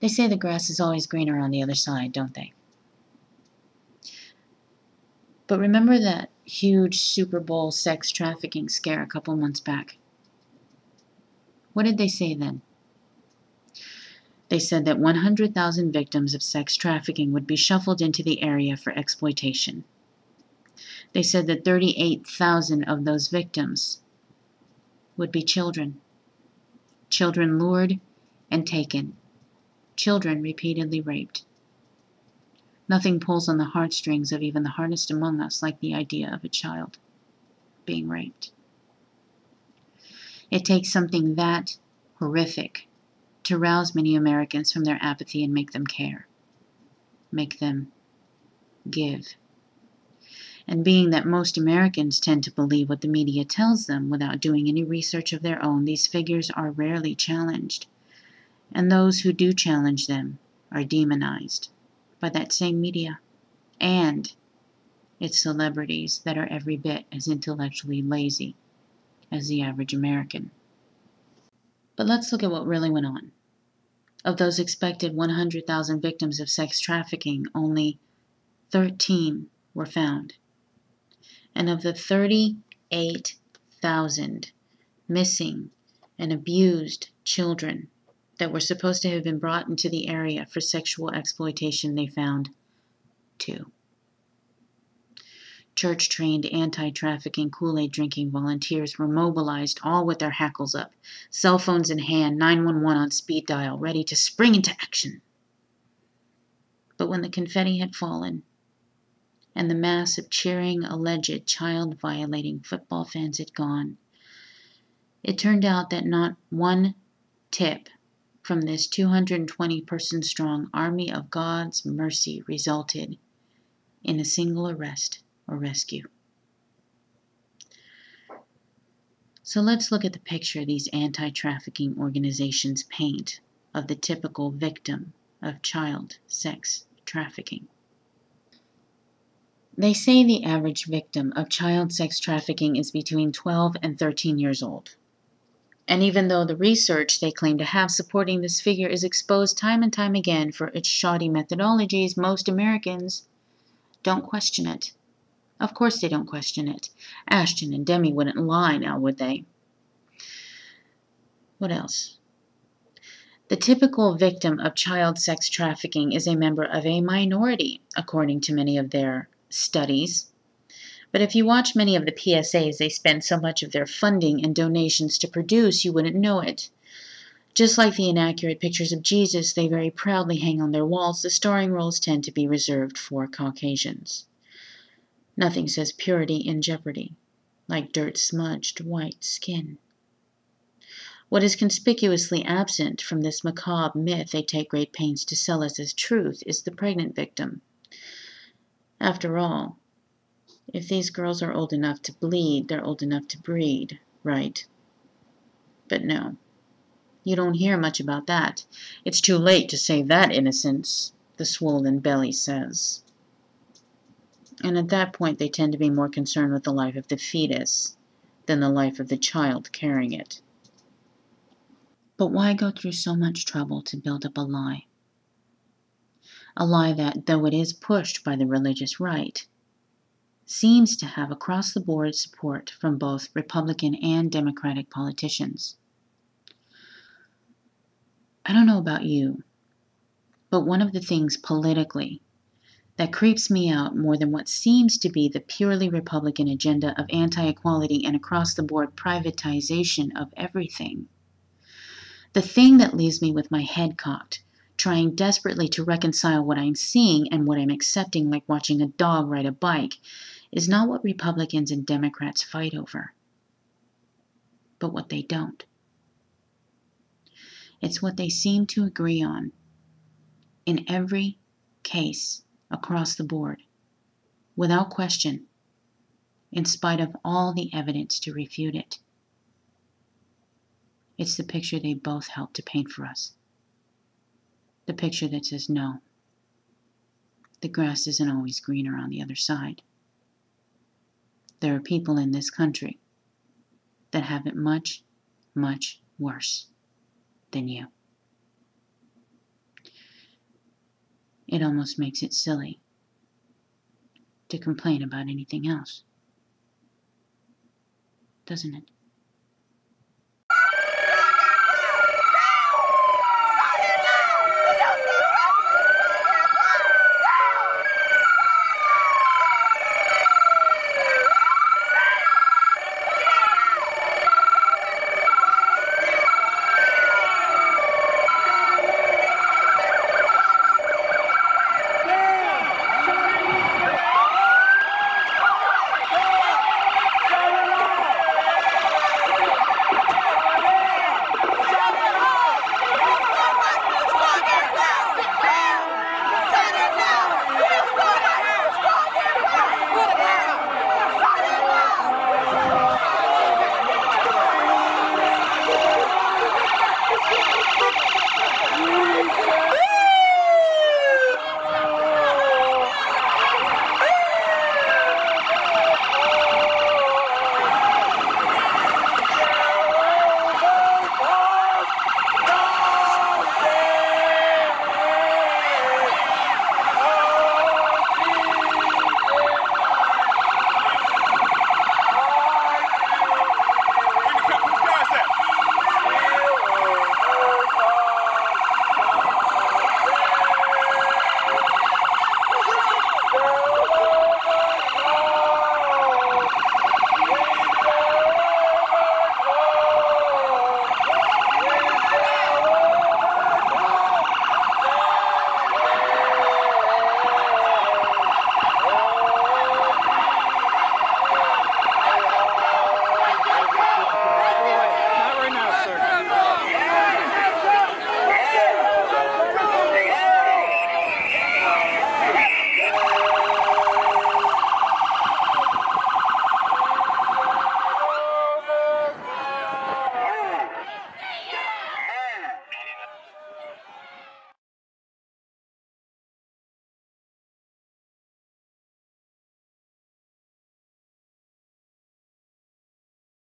They say the grass is always greener on the other side, don't they? But remember that huge Super Bowl sex trafficking scare a couple months back? What did they say then? They said that 100,000 victims of sex trafficking would be shuffled into the area for exploitation. They said that 38,000 of those victims would be children. Children lured and taken. Children repeatedly raped. Nothing pulls on the heartstrings of even the hardest among us like the idea of a child being raped. It takes something that horrific to rouse many Americans from their apathy and make them care, make them give. And being that most Americans tend to believe what the media tells them without doing any research of their own, these figures are rarely challenged. And those who do challenge them are demonized by that same media and its celebrities that are every bit as intellectually lazy as the average American. But let's look at what really went on. Of those expected 100,000 victims of sex trafficking, only 13 were found. And of the 38,000 missing and abused children that were supposed to have been brought into the area for sexual exploitation, they found 2. Church-trained anti-trafficking Kool-Aid drinking volunteers were mobilized, all with their hackles up, cell phones in hand, 911 on speed dial, ready to spring into action. But when the confetti had fallen, and the mass of cheering alleged child-violating football fans had gone, it turned out that not one tip from this 220-person-strong army of God's mercy resulted in a single arrest or rescue. So let's look at the picture these anti-trafficking organizations paint of the typical victim of child sex trafficking. They say the average victim of child sex trafficking is between 12 and 13 years old. And even though the research they claim to have supporting this figure is exposed time and time again for its shoddy methodologies, most Americans don't question it. Of course they don't question it. Ashton and Demi wouldn't lie now, would they? What else? The typical victim of child sex trafficking is a member of a minority, according to many of their studies. But if you watch many of the PSAs they spend so much of their funding and donations to produce, you wouldn't know it. Just like the inaccurate pictures of Jesus they very proudly hang on their walls, the starring roles tend to be reserved for Caucasians. Nothing says purity in jeopardy, like dirt-smudged white skin. What is conspicuously absent from this macabre myth they take great pains to sell us as truth is the pregnant victim. After all, if these girls are old enough to bleed, they're old enough to breed, right? But no, you don't hear much about that. It's too late to save that innocence, the swollen belly says. And at that point, they tend to be more concerned with the life of the fetus than the life of the child carrying it. But why go through so much trouble to build up a lie? A lie that, though it is pushed by the religious right, seems to have across-the-board support from both Republican and Democratic politicians. I don't know about you, but one of the things politically that creeps me out more than what seems to be the purely Republican agenda of anti-equality and across-the-board privatization of everything, the thing that leaves me with my head cocked, trying desperately to reconcile what I'm seeing and what I'm accepting, like watching a dog ride a bike, is not what Republicans and Democrats fight over, but what they don't. It's what they seem to agree on in every case across the board, without question, in spite of all the evidence to refute it. It's the picture they both helped to paint for us. The picture that says, no, the grass isn't always greener on the other side. There are people in this country that have it much, much worse than you. It almost makes it silly to complain about anything else, doesn't it?